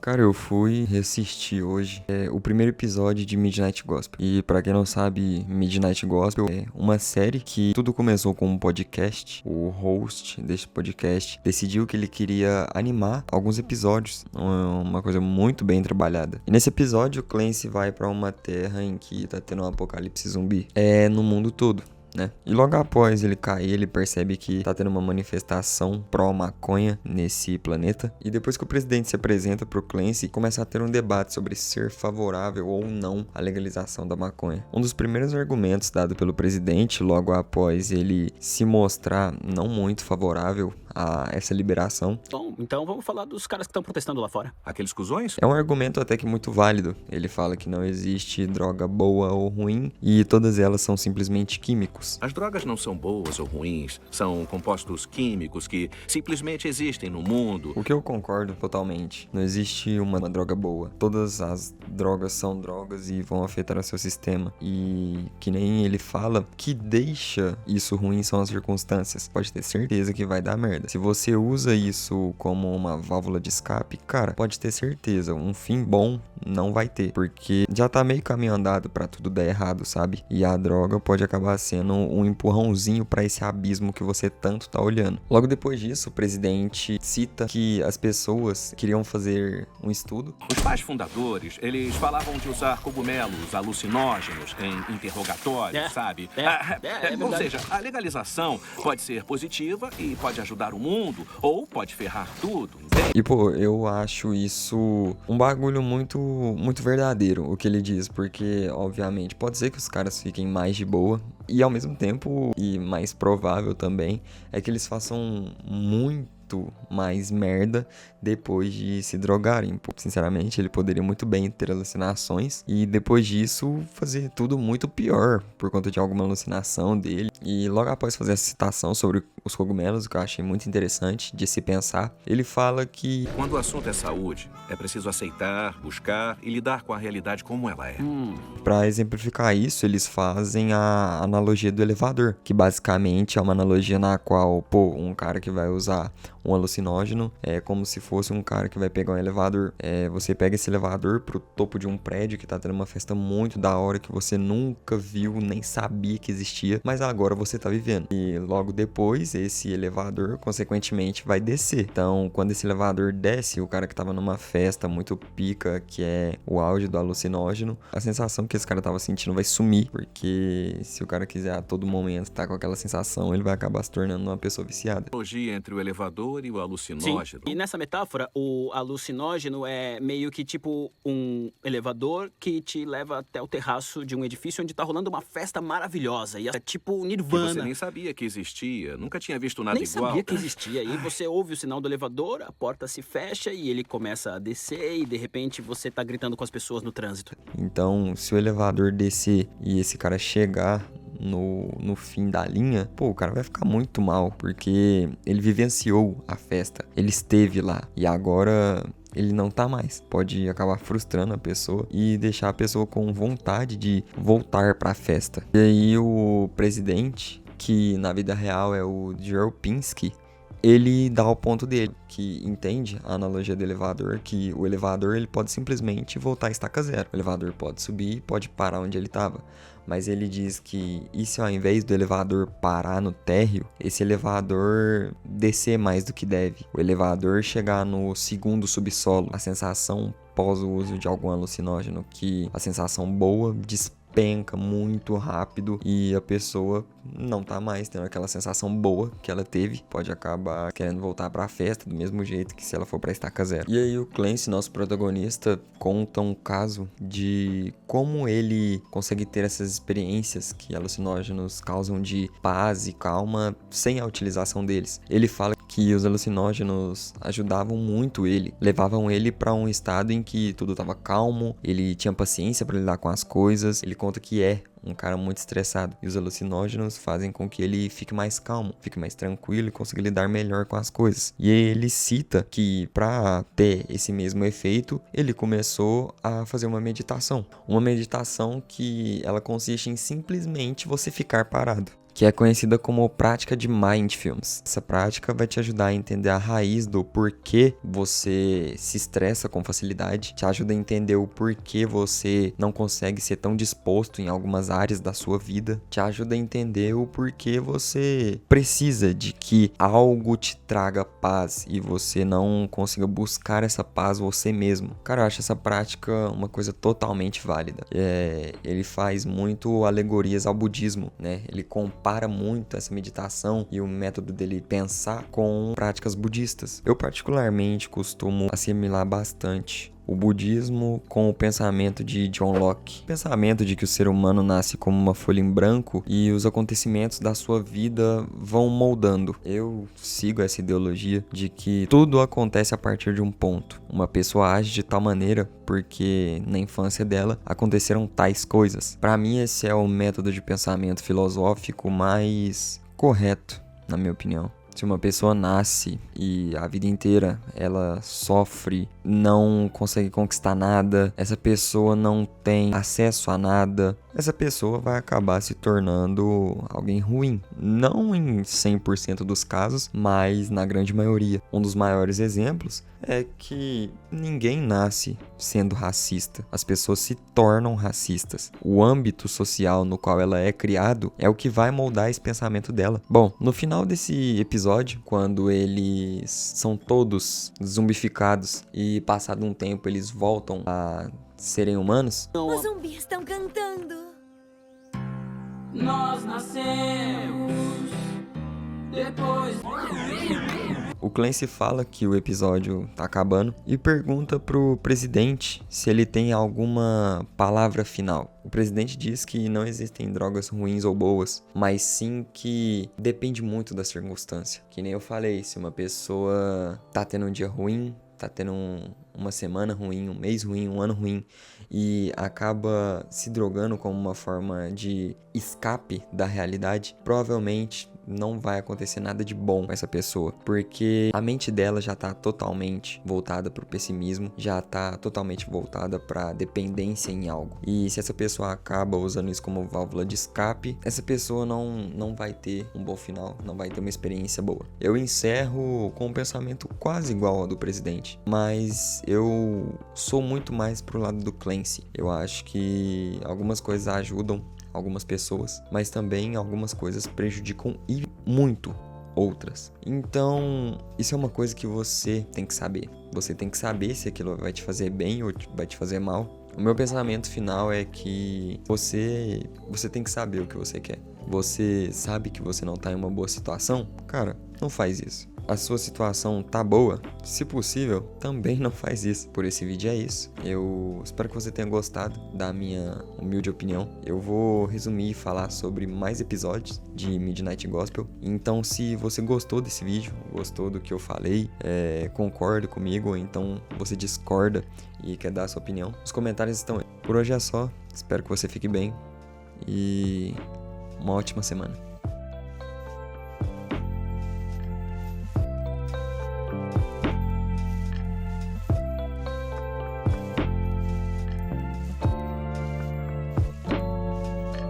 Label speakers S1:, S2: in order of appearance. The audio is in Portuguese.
S1: Cara, eu fui reassistir hoje o primeiro episódio de Midnight Gospel. E pra quem não sabe, Midnight Gospel é uma série que tudo começou com um podcast. O host desse podcast decidiu que ele queria animar alguns episódios, uma coisa muito bem trabalhada. E nesse episódio, o Clancy vai pra uma terra em que tá tendo um apocalipse zumbi. É no mundo todo. Né? E logo após ele cair, ele percebe que tá tendo uma manifestação pró-maconha nesse planeta. E depois que o presidente se apresenta pro Clancy, começa a ter um debate sobre ser favorável ou não à legalização da maconha. Um dos primeiros argumentos dado pelo presidente, logo após ele se mostrar não muito favorável a essa liberação.
S2: Bom, então vamos falar dos caras que estão protestando lá fora.
S3: Aqueles cuzões?
S1: É um argumento até que muito válido. Ele fala que não existe droga boa ou ruim e todas elas são simplesmente químicos.
S3: As drogas não são boas ou ruins, são compostos químicos que simplesmente existem no mundo.
S1: O que eu concordo totalmente. Não existe uma droga boa. Todas as drogas são drogas e vão afetar o seu sistema. E que nem ele fala, que deixa isso ruim são as circunstâncias. Pode ter certeza que vai dar merda. Se você usa isso como uma válvula de escape, cara, pode ter certeza, um fim bom não vai ter, porque já tá meio caminho andado pra tudo dar errado, sabe? E a droga pode acabar sendo um empurrãozinho pra esse abismo que você tanto tá olhando. Logo depois disso, o presidente cita que as pessoas queriam fazer um estudo.
S3: Os pais fundadores, eles falavam de usar cogumelos alucinógenos em interrogatórios, sabe? Ou seja, a legalização pode ser positiva e pode ajudar o mundo, ou pode ferrar tudo, entende?
S1: E pô, eu acho isso um bagulho muito verdadeiro, o que ele diz, porque obviamente pode ser que os caras fiquem mais de boa, e ao mesmo tempo, e mais provável também, é que eles façam muito mais merda depois de se drogarem. Sinceramente, ele poderia muito bem ter alucinações e depois disso fazer tudo muito pior por conta de alguma alucinação dele. E logo após fazer essa citação sobre os cogumelos, o que eu achei muito interessante de se pensar, ele fala que
S3: quando o assunto é saúde, é preciso aceitar, buscar e lidar com a realidade como ela é.
S1: Para exemplificar isso, eles fazem a analogia do elevador, que basicamente é uma analogia na qual, um cara que vai usar um alucinógeno é como se fosse um cara que vai pegar um elevador. Você pega esse elevador pro topo de um prédio que tá tendo uma festa muito da hora que você nunca viu, nem sabia que existia, mas agora você tá vivendo. E logo depois, esse elevador, consequentemente, vai descer. Então, quando esse elevador desce, o cara que tava numa festa muito pica, que é o auge do alucinógeno, a sensação que esse cara tava sentindo vai sumir, porque se o cara quiser a todo momento estar com aquela sensação, ele vai acabar se tornando uma pessoa viciada.
S3: Analogia entre o elevador e o alucinógeno.
S2: Sim, e nessa metáfora, o alucinógeno é meio que tipo um elevador que te leva até o terraço de um edifício onde tá rolando uma festa maravilhosa. E é tipo
S3: Que
S2: Nirvana.
S3: você nem sabia que existia, nunca tinha visto nada
S2: Nem
S3: igual.
S2: sabia que existia. E você ouve o sinal do elevador, a porta se fecha e ele começa a descer e de repente você tá gritando com as pessoas no trânsito.
S1: Então, se o elevador descer e esse cara chegar no fim da linha, o cara vai ficar muito mal, porque ele vivenciou a festa, ele esteve lá e agora ele não tá mais. Pode acabar frustrando a pessoa e deixar a pessoa com vontade de voltar pra festa. E aí o presidente, que na vida real é o Joe Pinsky, ele dá o ponto dele, que entende a analogia do elevador, que o elevador ele pode simplesmente voltar a estaca zero. O elevador pode subir, pode parar onde ele estava. Mas ele diz que e se ao invés do elevador parar no térreo, esse elevador descer mais do que deve? O elevador chegar no segundo subsolo, a sensação pós o uso de algum alucinógeno, que a sensação boa despenca muito rápido e a pessoa não tá mais tendo aquela sensação boa que ela teve, pode acabar querendo voltar pra festa do mesmo jeito que se ela for pra estaca zero. E aí o Clancy, nosso protagonista, conta um caso de como ele consegue ter essas experiências que alucinógenos causam de paz e calma sem a utilização deles. Ele fala que os alucinógenos ajudavam muito ele, levavam ele pra um estado em que tudo tava calmo, ele tinha paciência pra lidar com as coisas. Ele conta que um cara muito estressado. E os alucinógenos fazem com que ele fique mais calmo, fique mais tranquilo e consiga lidar melhor com as coisas. E ele cita que para ter esse mesmo efeito, ele começou a fazer uma meditação. Uma meditação que ela consiste em simplesmente você ficar parado. que é conhecida como prática de Mindfulness. Essa prática vai te ajudar a entender a raiz do porquê você se estressa com facilidade, te ajuda a entender o porquê você não consegue ser tão disposto em algumas áreas da sua vida, te ajuda a entender o porquê você precisa de que algo te traga paz e você não consiga buscar essa paz você mesmo. Cara, eu acho essa prática uma coisa totalmente válida. Ele faz muito alegorias ao budismo, né? Ele compara muito essa meditação e o método dele pensar com práticas budistas. Eu particularmente costumo assimilar bastante o budismo com o pensamento de John Locke. O pensamento de que o ser humano nasce como uma folha em branco e os acontecimentos da sua vida vão moldando. Eu sigo essa ideologia de que tudo acontece a partir de um ponto. Uma pessoa age de tal maneira porque na infância dela aconteceram tais coisas. Para mim, esse é o método de pensamento filosófico mais correto, na minha opinião. Se uma pessoa nasce e a vida inteira ela sofre, não consegue conquistar nada, essa pessoa não tem acesso a nada, essa pessoa vai acabar se tornando alguém ruim. Não em 100% dos casos, mas na grande maioria. Um dos maiores exemplos é que ninguém nasce sendo racista. As pessoas se tornam racistas. O âmbito social no qual ela é criado é o que vai moldar esse pensamento dela. Bom, no final desse episódio, quando eles são todos zumbificados e passado um tempo eles voltam a serem humanos,
S4: os zumbis estão cantando.
S5: Nós nascemos depois.
S1: o Clancy fala que o episódio tá acabando e pergunta pro presidente se ele tem alguma palavra final. O presidente diz que não existem drogas ruins ou boas, mas sim que depende muito da circunstância. Que nem eu falei, se uma pessoa tá tendo um dia ruim, tá tendo uma semana ruim, um mês ruim, um ano ruim e acaba se drogando como uma forma de escape da realidade, provavelmente não vai acontecer nada de bom com essa pessoa, porque a mente dela já tá totalmente voltada pro pessimismo, já tá totalmente voltada pra dependência em algo. E se essa pessoa acaba usando isso como válvula de escape, essa pessoa não vai ter um bom final, não vai ter uma experiência boa. Eu encerro com um pensamento quase igual ao do presidente, mas eu sou muito mais pro lado do Clancy. Eu acho que algumas coisas ajudam algumas pessoas, mas também algumas coisas prejudicam e muito outras. Então, isso é uma coisa que você tem que saber. Você tem que saber se aquilo vai te fazer bem ou vai te fazer mal. O meu pensamento final é que você tem que saber o que você quer. Você sabe que você não tá em uma boa situação? Cara, não faz isso. A sua situação tá boa? Se possível, também não faz isso. Por esse vídeo é isso. Eu espero que você tenha gostado da minha humilde opinião. Eu vou resumir e falar sobre mais episódios de Midnight Gospel. Então, se você gostou desse vídeo, gostou do que eu falei, concorda comigo, ou então você discorda e quer dar a sua opinião, os comentários estão aí. Por hoje é só. Espero que você fique bem e uma ótima semana.